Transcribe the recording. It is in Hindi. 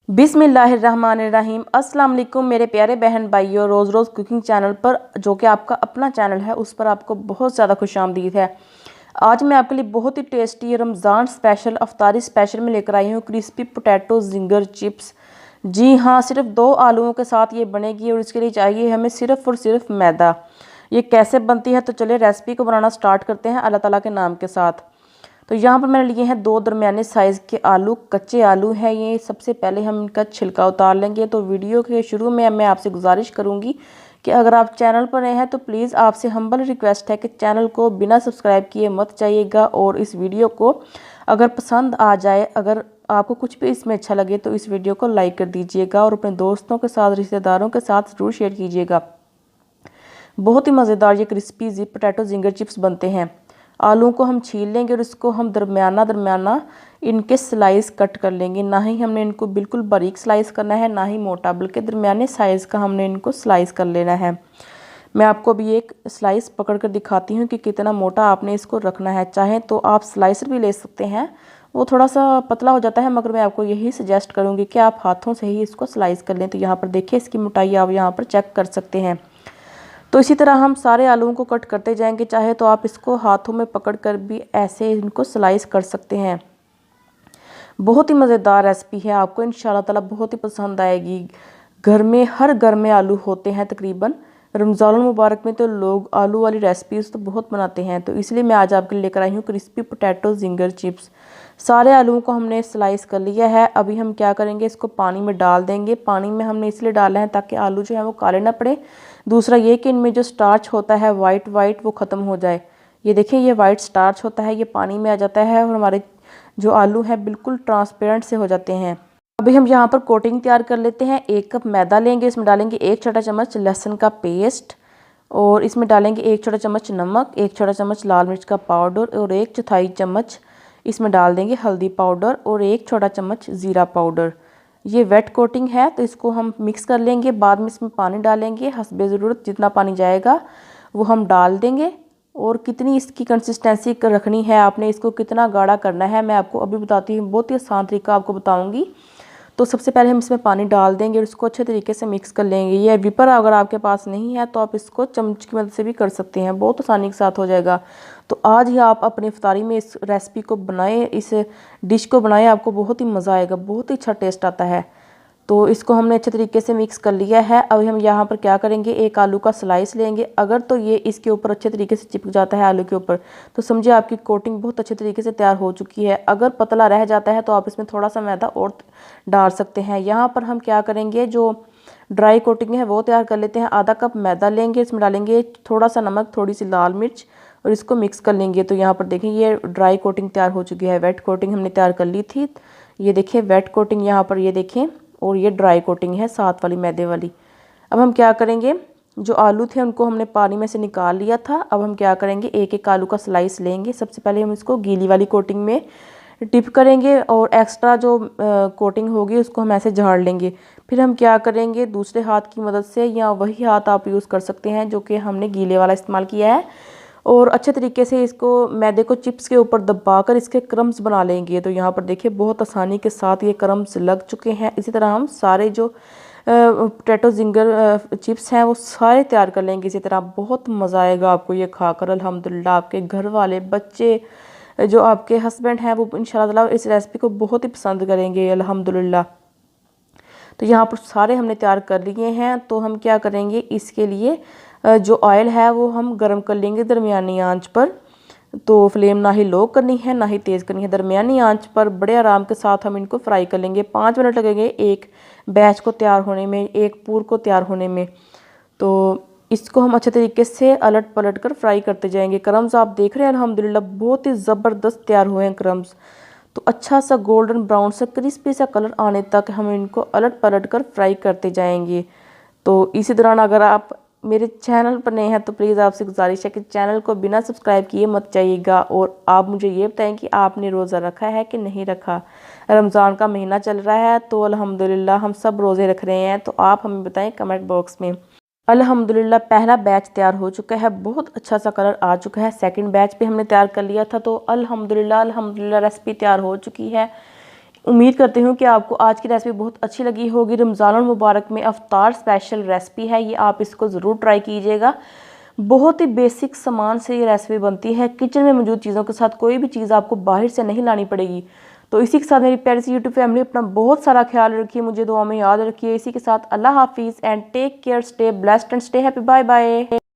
बिस्मिल्लाहिर्रहमानिर्रहीम। अस्सलाम वालेकुम मेरे प्यारे बहन भाइयों, रोज़ रोज़ कुकिंग चैनल पर, जो कि आपका अपना चैनल है, उस पर आपको बहुत ज़्यादा खुशामदीद है। आज मैं आपके लिए बहुत ही टेस्टी रमज़ान स्पेशल, अफ्तारी स्पेशल में लेकर आई हूँ क्रिस्पी पोटैटो जिंगर चिप्स। जी हाँ, सिर्फ 2 आलूओं के साथ ये बनेगी और इसके लिए चाहिए हमें सिर्फ़ और सिर्फ मैदा। ये कैसे बनती है, तो चलिए रेसिपी को बनाना स्टार्ट करते हैं अल्लाह ताला के नाम के साथ। तो यहाँ पर मैंने लिए हैं 2 दरमियाने साइज़ के आलू, कच्चे आलू हैं ये। सबसे पहले हम इनका छिलका उतार लेंगे। तो वीडियो के शुरू में मैं आपसे गुजारिश करूँगी कि अगर आप चैनल पर नए हैं तो प्लीज़ आपसे हम्बल रिक्वेस्ट है कि चैनल को बिना सब्सक्राइब किए मत जाइएगा, और इस वीडियो को अगर पसंद आ जाए, अगर आपको कुछ भी इसमें अच्छा लगे, तो इस वीडियो को लाइक कर दीजिएगा और अपने दोस्तों के साथ, रिश्तेदारों के साथ ज़रूर शेयर कीजिएगा। बहुत ही मज़ेदार ये क्रिस्पी पोटैटो जिंगर चिप्स बनते हैं। आलू को हम छील लेंगे और इसको हम दरमियाना इनके स्लाइस कट कर लेंगे। ना ही हमने इनको बिल्कुल बारीक स्लाइस करना है, ना ही मोटा, बल्कि दरमियाने साइज़ का हमने इनको स्लाइस कर लेना है। मैं आपको अभी एक स्लाइस पकड़ कर दिखाती हूँ कि कितना मोटा आपने इसको रखना है। चाहे तो आप स्लाइसर भी ले सकते हैं, वो थोड़ा सा पतला हो जाता है, मगर मैं आपको यही सजेस्ट करूँगी कि आप हाथों से ही इसको स्लाइस कर लें। तो यहाँ पर देखिए, इसकी मोटाई आप यहाँ पर चेक कर सकते हैं। तो इसी तरह हम सारे आलूओं को कट करते जाएंगे। चाहे तो आप इसको हाथों में पकड़कर भी ऐसे इनको स्लाइस कर सकते हैं। बहुत ही मज़ेदार रेसिपी है, आपको इंशाल्लाह ताला बहुत ही पसंद आएगी। हर घर में आलू होते हैं तकरीबन। रमज़ान मुबारक में तो लोग आलू वाली रेसिपीज़ तो बहुत बनाते हैं। तो इसलिए मैं आज आपके लिए लेकर आई हूँ क्रिस्पी पोटैटो जिंगर चिप्स। सारे आलूओं को हमने स्लाइस कर लिया है। अभी हम क्या करेंगे, इसको पानी में डाल देंगे। पानी में हमने इसलिए डाला है ताकि आलू जो है वो काले ना पड़े। दूसरा ये कि इनमें जो स्टार्च होता है वाइट वो ख़त्म हो जाए। ये देखिए, ये वाइट स्टार्च होता है, ये पानी में आ जाता है और हमारे जो आलू हैं बिल्कुल ट्रांसपेरेंट से हो जाते हैं। अभी हम यहाँ पर कोटिंग तैयार कर लेते हैं। 1 कप मैदा लेंगे, इसमें डालेंगे 1 छोटा चम्मच लहसुन का पेस्ट, और इसमें डालेंगे 1 छोटा चम्मच नमक, 1 छोटा चम्मच लाल मिर्च का पाउडर, और 1 चौथाई चम्मच इसमें डाल देंगे हल्दी पाउडर, और 1 छोटा चम्मच ज़ीरा पाउडर। ये वेट कोटिंग है, तो इसको हम मिक्स कर लेंगे। बाद में इसमें पानी डालेंगे, हस्बे ज़रूरत जितना पानी जाएगा वो हम डाल देंगे। और कितनी इसकी कंसिस्टेंसी रखनी है, आपने इसको कितना गाढ़ा करना है, मैं आपको अभी बताती हूँ। बहुत ही आसान तरीका आपको बताऊँगी। तो सबसे पहले हम इसमें पानी डाल देंगे और इसको अच्छे तरीके से मिक्स कर लेंगे। ये विपर अगर आपके पास नहीं है तो आप इसको चम्मच की मदद से भी कर सकते हैं, बहुत आसानी के साथ हो जाएगा। तो आज ही आप अपनी इफ्तारी में इस रेसिपी को बनाएं, इस डिश को बनाएं, आपको बहुत ही मज़ा आएगा, बहुत ही अच्छा टेस्ट आता है। तो इसको हमने अच्छे तरीके से मिक्स कर लिया है। अभी हम यहाँ पर क्या करेंगे, 1 आलू का स्लाइस लेंगे। अगर तो ये इसके ऊपर अच्छे तरीके से चिपक जाता है आलू के ऊपर, तो समझिए आपकी कोटिंग बहुत अच्छे तरीके से तैयार हो चुकी है। अगर पतला रह जाता है तो आप इसमें थोड़ा सा मैदा और डाल सकते हैं। यहाँ पर हम क्या करेंगे, जो ड्राई कोटिंग है वो तैयार कर लेते हैं। आधा कप मैदा लेंगे, इसमें डालेंगे थोड़ा सा नमक, थोड़ी सी लाल मिर्च, और इसको मिक्स कर लेंगे। तो यहाँ पर देखें, ये ड्राई कोटिंग तैयार हो चुकी है। वेट कोटिंग हमने तैयार कर ली थी। ये देखिए वेट कोटिंग यहाँ पर, ये देखें, और ये ड्राई कोटिंग है साथ वाली मैदे वाली। अब हम क्या करेंगे, जो आलू थे उनको हमने पानी में से निकाल लिया था। अब हम क्या करेंगे, 1 आलू का स्लाइस लेंगे। सबसे पहले हम इसको गीली वाली कोटिंग में डिप करेंगे, और एक्स्ट्रा जो कोटिंग होगी उसको हम ऐसे झाड़ लेंगे। फिर हम क्या करेंगे, दूसरे हाथ की मदद से, या वही हाथ आप यूज़ कर सकते हैं जो कि हमने गीले वाला इस्तेमाल किया है, और अच्छे तरीके से इसको मैदे को चिप्स के ऊपर दबाकर इसके क्रम्स बना लेंगे। तो यहाँ पर देखिए, बहुत आसानी के साथ ये क्रम्स लग चुके हैं। इसी तरह हम सारे जो पोटैटो जिंगर चिप्स हैं वो सारे तैयार कर लेंगे इसी तरह। बहुत मज़ा आएगा आपको ये खाकर अल्हम्दुलिल्लाह। आपके घर वाले, बच्चे, जो आपके हस्बैंड हैं, वो इंशाल्लाह इस रेसिपी को बहुत ही पसंद करेंगे अल्हम्दुलिल्लाह। तो यहाँ पर सारे हमने तैयार कर लिए हैं। तो हम क्या करेंगे, इसके लिए जो ऑयल है वो हम गर्म कर लेंगे दरमियानी आंच पर। तो फ्लेम ना ही लो करनी है ना ही तेज़ करनी है, दरमियानी आंच पर बड़े आराम के साथ हम इनको फ्राई कर लेंगे। 5 मिनट लगेंगे एक बैच को तैयार होने में, एक पूर को तैयार होने में। तो इसको हम अच्छे तरीके से अलट पलट कर फ्राई करते जाएंगे। क्रम्स आप देख रहे हैं अल्हम्दुलिल्लाह बहुत ही ज़बरदस्त तैयार हुए हैं क्रम्स। तो अच्छा सा गोल्डन ब्राउन सा क्रिस्पी सा कलर आने तक हम इनको अलट पलट कर फ्राई करते जाएंगे। तो इसी दौरान अगर आप मेरे चैनल पर नए हैं तो प्लीज़ आपसे गुजारिश है कि चैनल को बिना सब्सक्राइब किए मत जाइएगा, और आप मुझे ये बताएं कि आपने रोज़ा रखा है कि नहीं रखा। रमज़ान का महीना चल रहा है तो अल्हम्दुलिल्लाह हम सब रोज़े रख रहे हैं। तो आप हमें बताएं कमेंट बॉक्स में। अल्हम्दुलिल्लाह पहला बैच तैयार हो चुका है, बहुत अच्छा सा कलर आ चुका है। सेकंड बैच भी हमने तैयार कर लिया था। तो अल्हम्दुलिल्लाह रेसिपी तैयार हो चुकी है। उम्मीद करती हूँ कि आपको आज की रेसिपी बहुत अच्छी लगी होगी। रमज़ानुल मुबारक में अफ्तार स्पेशल रेसिपी है ये, आप इसको ज़रूर ट्राई कीजिएगा। बहुत ही बेसिक सामान से ये रेसिपी बनती है, किचन में मौजूद चीज़ों के साथ कोई भी चीज़ आपको बाहर से नहीं लानी पड़ेगी। तो इसी के साथ मेरी प्यारी सी यूट्यूब फैमिली, अपना बहुत सारा ख्याल रखिए, मुझे दुआ में याद रखिए। इसी के साथ अल्लाह हाफिज़ and take care, stay blessed and stay happy, bye bye.